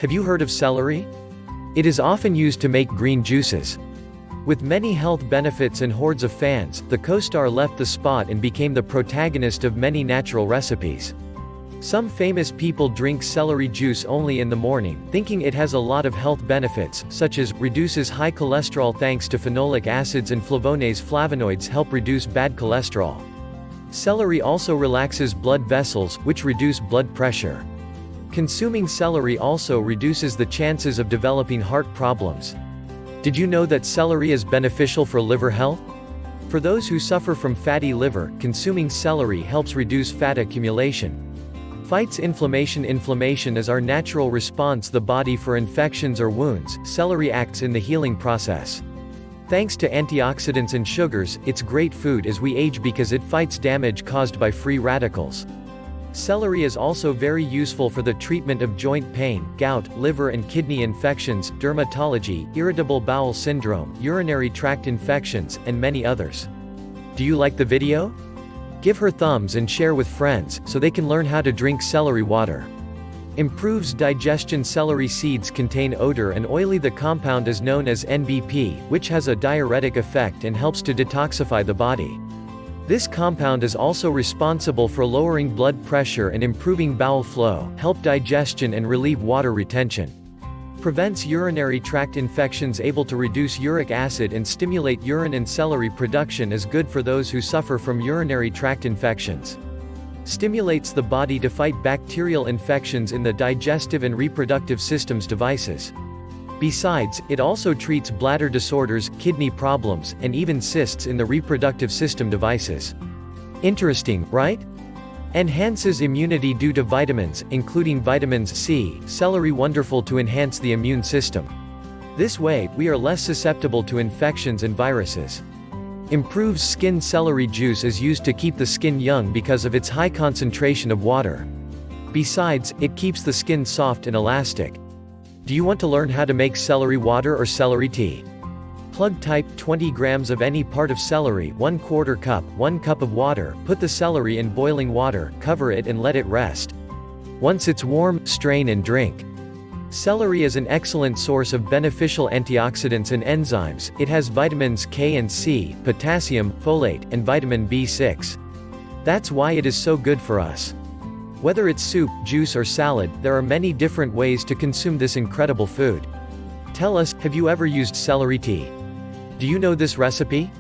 Have you heard of celery? It is often used to make green juices. With many health benefits and hordes of fans, the co-star left the spot and became the protagonist of many natural recipes. Some famous people drink celery juice only in the morning, thinking it has a lot of health benefits, such as, reduces high cholesterol thanks to phenolic acids and flavonoids. Flavonoids help reduce bad cholesterol. Celery also relaxes blood vessels, which reduce blood pressure. Consuming celery also reduces the chances of developing heart problems. Did you know that celery is beneficial for liver health? For those who suffer from fatty liver, consuming celery helps reduce fat accumulation. Fights inflammation. Inflammation is our natural response the body for infections or wounds. Celery acts in the healing process. Thanks to antioxidants and sugars, it's great food as we age because it fights damage caused by free radicals. Celery is also very useful for the treatment of joint pain, gout, liver and kidney infections, dermatology, irritable bowel syndrome, urinary tract infections, and many others. Do you like the video? Give her thumbs and share with friends, so they can learn how to drink celery water. Improves digestion. Celery seeds contain odor and oily. The compound is known as NBP, which has a diuretic effect and helps to detoxify the body. This compound is also responsible for lowering blood pressure and improving bowel flow, help digestion and relieve water retention. Prevents urinary tract infections. Able to reduce uric acid and stimulate urine and celery production is good for those who suffer from urinary tract infections. Stimulates the body to fight bacterial infections in the digestive and reproductive systems devices. Besides, it also treats bladder disorders, kidney problems, and even cysts in the reproductive system devices. Interesting, right? Enhances immunity due to vitamins, including vitamins C. Celery wonderful to enhance the immune system. This way, we are less susceptible to infections and viruses. Improves skin. Celery juice is used to keep the skin young because of its high concentration of water. Besides, it keeps the skin soft and elastic. Do you want to learn how to make celery water or celery tea? Plug type 20 grams of any part of celery, 1/4 cup, 1 cup of water. Put the celery in boiling water, cover it and let it rest. Once it's warm, strain and drink. Celery is an excellent source of beneficial antioxidants and enzymes. It has vitamins K and C, potassium, folate, and vitamin B6. That's why it is so good for us. Whether it's soup, juice or salad, there are many different ways to consume this incredible food. Tell us, have you ever used celery tea? Do you know this recipe?